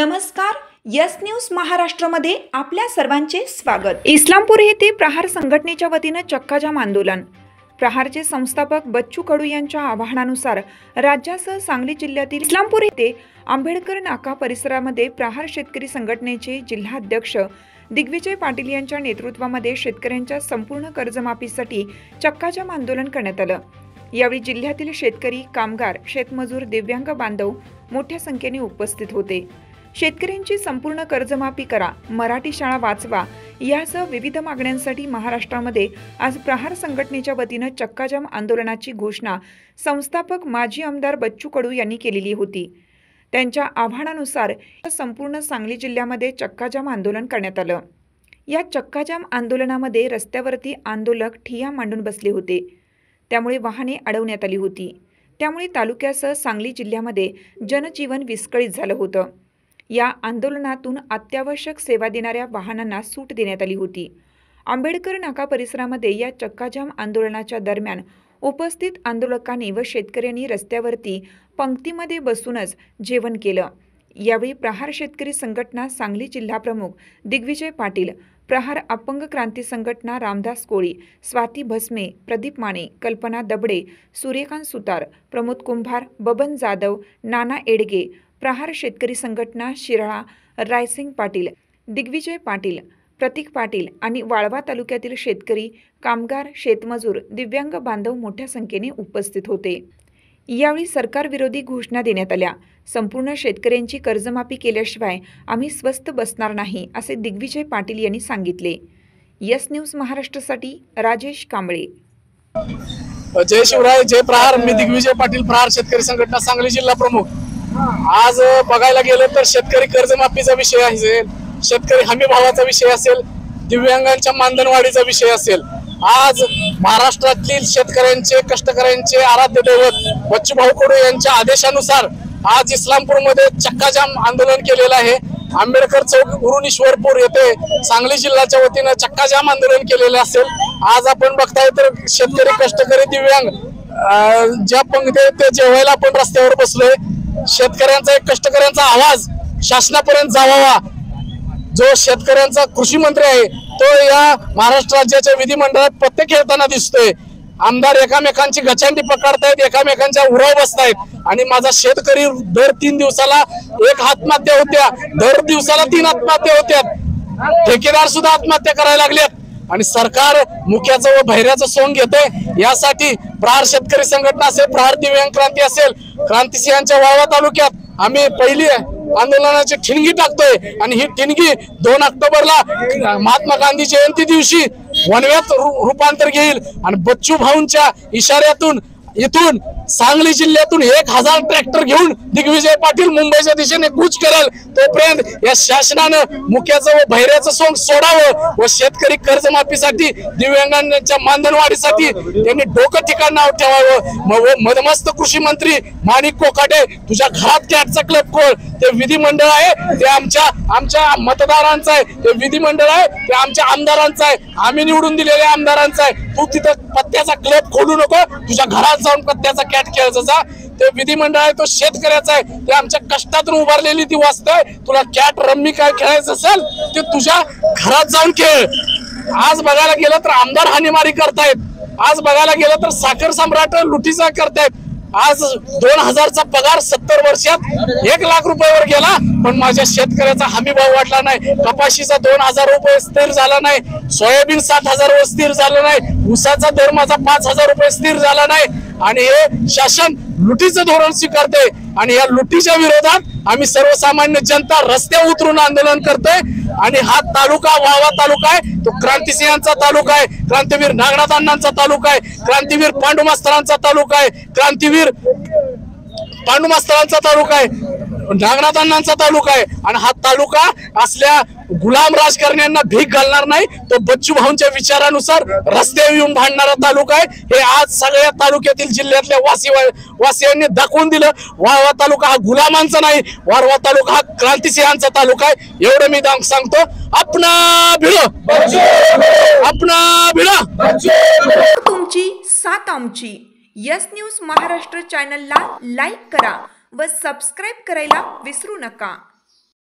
नमस्कार, yes news महाराष्ट्रामध्ये आपल्या सर्वांचे स्वागत। इस्लामपूर येथे प्रहार संघटनेच्या वतीने चक्काजाम आंदोलन। प्रहारचे संस्थापक बच्चू कडू यांच्या आवाहनानुसार राज्यासह सांगली जिल्ह्यातील इस्लामपूर येथे आंबेडकर नाका परिसरामध्ये प्रहार शेतकरी संघटनेचे जिल्हाध्यक्ष दिग्विजय पाटील यांच्या नेतृत्वामध्ये शेतकऱ्यांच्या संपूर्ण कर्जमाफीसाठी चक्काजाम आंदोलन करण्यात आलं। यावेळी जिल्ह्यातील शेतकरी, कामगार, शेतमजूर, दिव्यांग बांधव मोठ्या संख्येने उपस्थित होते। शेतकऱ्यांची संपूर्ण कर्जमाफी करा, मराठी शाळा वाचवा यासह विविध मागण्यांसाठी महाराष्ट्रामध्ये आज प्रहार संघटनेच्या वतीने चक्काजाम आंदोलनाची घोषणा संस्थापक माजी आमदार बच्चू कडू यांनी केलेली होती। त्यांच्या आवाहनानुसार संपूर्ण सांगली जिल्ह्यामध्ये चक्काजाम आंदोलन करण्यात आलं। या चक्काजाम आंदोलनामध्ये रस्त्यावरती आंदोलक ठिय्या मांडून बसले होते, त्यामुळे वाहने अडवण्यात आली होती। त्यामुळे तालुक्यासह सांगली जिल्ह्यामध्ये जनजीवन विस्कळीत झालं होतं। या आंदोलनातून अत्यावश्यक सेवा देणाऱ्या वाहनांना सूट देण्यात आली होती। आंबेडकर नाका परिसरामध्ये या चक्काजाम आंदोलनाच्या दरम्यान उपस्थित आंदोलकांनी व शेतकऱ्यांनी रस्त्यावरती पंक्तीमध्ये बसूनच जेवण केलं। यावेळी प्रहार शेतकरी संघटना सांगली जिल्हा प्रमुख दिग्विजय पाटील, प्रहार अपंग क्रांती संघटना रामदास कोळी, स्वाती भस्मे, प्रदीप माने, कल्पना दबडे, सूर्यकांत सुतार, प्रमोद कुंभार, बबन जाधव, नाना एडगे, प्रहार शेतकरी संघटना शिराळा, रायसिंग पाटील, दिग्विजय पाटील, प्रतीक पाटील आणि वाळवा तालुक्यातील शेतकरी, कामगार, शेतमजूर, दिव्यांग बांधव मोठ्या संख्येने उपस्थित होते। यावेळी सरकार विरोधी घोषणा देण्यात आल्या। संपूर्ण शेतकऱ्यांची कर्जमाफी केल्याशिवाय आम्ही स्वस्थ बसणार नाही असे दिग्विजय पाटील यांनी सांगितले। यस न्यूज महाराष्ट्रासाठी राजेश कांबळे। जय शिवराय, जय प्रहार। मी दिग्विजय पाटील, प्रहार शेतकरी संघटना सांगली जिल्हा प्रमुख। आज बघायला गेलं तर शेतकरी कर्जमाफीचा विषय असेल, शेतकरी हमी भावाचा विषय असेल, दिव्यांगांच्या मानधनवाढीचा विषय असेल, आज महाराष्ट्रातील शेतकऱ्यांचे, कष्टकऱ्यांचे आराध्य दैवत बच्चूभाऊ कडू यांच्या आदेशानुसार आज इस्लामपूरमध्ये चक्काजाम आंदोलन केलेलं आहे। आंबेडकर चौक, गुरुनीश्वरपूर येथे सांगली जिल्ह्याच्या वतीने चक्काजाम आंदोलन केलेलं असेल। आज आपण बघताय तर शेतकरी, कष्टकरी, दिव्यांग ज्या पंक्ती ते जेवायला आपण रस्त्यावर बसलोय। शेतकऱ्यांचा, एक कष्टकऱ्यांचा आवाज शासनापर्यंत जावावा। जो शेतकऱ्यांचा कृषी मंत्री आहे तो या महाराष्ट्र राज्याच्या विधिमंडळात पत्ते खेळताना दिसतोय। आमदार एकामेकांची गचांडी पकडतायत, एकामेकांच्या उराव बसतायत आणि माझा शेतकरी दर 3 दिवसाला एक आत्महत्या होत्या, दर दिवसाला 3 आत्महत्या होत्यात। ठेकेदार सुद्धा आत्महत्या करायला लागलेत आणि सरकार मुख्याचं व भैऱ्याचं सोंग घेतंय। यासाठी प्रहार शेतकरी संघटना असेल, प्रहार दिव्यांग क्रांती असेल, क्रांतिसिंहांच्या वाळवा तालुक्यात आम्ही पहिली आंदोलनाची ठिणगी टाकतोय आणि ही ठिणगी 2 ऑक्टोबरला महात्मा गांधी जयंती दिवशी वणव्यात रूपांतर घेईल आणि बच्चू भाऊंच्या इशाऱ्यातून इथून सांगली जिल्ह्यातून 1000 ट्रॅक्टर घेऊन दिग्विजय पाटील मुंबईच्या दिशेने कूच करेल। तोपर्यंत या शासनानं मुख्याचं व भैऱ्याचं सोंग सोडावं व शेतकरी कर्जमाफीसाठी, दिव्यांगांच्या मानधनवाढीसाठी त्यांनी डोकं ठिकाण नाव ठेवावं। मदमस्त कृषी मंत्री माणिक कोकाटे, तुझ्या घरात कॅटचा क्लब खोल। ते विधिमंडळ आहे, ते आमच्या मतदारांचं आहे, ते विधिमंडळ आहे, ते आमच्या आमदारांचं आहे, आम्ही निवडून दिलेल्या आमदारांचं आहे। तू तिथं पत्त्याचा क्लब खोलू नको, तुझ्या घरात जाऊन पत्त्याचा कॅट खेळायचा जा। ते विधिमंडळ आहे तो शेतकऱ्याचा आहे, ते आमच्या कष्टातून उभारलेली ती वास्तव आहे। तुला कॅट, रम्मी काय खेळायचं असेल ते तुझ्या घरात जाऊन खेळ। आज बघायला गेलं तर आमदार हानीमारी करतायत, आज बघायला गेलं तर साखर सम्राट लुटीचा करतायत। आज 2000चा पगार 70 वर्षात 1 लाख रुपयावर गेला, पण माझ्या शेतकऱ्याचा हमी भाव वाढला नाही। कपाशीचा 2000 रुपये स्थिर झाला नाही, सोयाबीन 60,000 वर स्थिर झालं नाही, ऊसाचा दर माझा 5000 रुपये स्थिर झाला नाही आणि हे शासन लुटीचं धोरण स्वीकारते आणि या लुटीच्या विरोधात आम्ही सर्वसामान्य जनता रस्त्यावर उतरून आंदोलन करतोय। आणि हा तालुका वाळवा तालुका आहे, तो क्रांतिसिंहांचा तालुका आहे, क्रांतीवीर नागनाथ अण्णांचा तालुका आहे, क्रांतीवीर पांडुमास्तरांचा तालुका आहे, क्रांतीवीर पांडुमास्तरांचा तालुका आहे, नागनाथ अण्णांचा तालुका आहे। आणि हा तालुका असल्या गुलाम राजकारण्यांना भीक घालणार नाही, तो बच्चू भाऊंच्या विचारानुसार रस्त्यावर येऊन भांडणारा तालुका आहे। हे आज सगळ्या तालुक्यातील जिल्ह्यातल्या वासियांनी दाखवून दिलं। वाळवा तालुका हा गुलामांचा नाही, वाळवा तालुका हा क्रांतिसिंहांचा तालुका आहे। एवढं मी सांगतो। अपना भिडो, अपना भिडो। तुमची साथ आमची। यस न्यूज महाराष्ट्र चॅनलला लाईक करा व सबस्क्राईब करायला विसरू नका।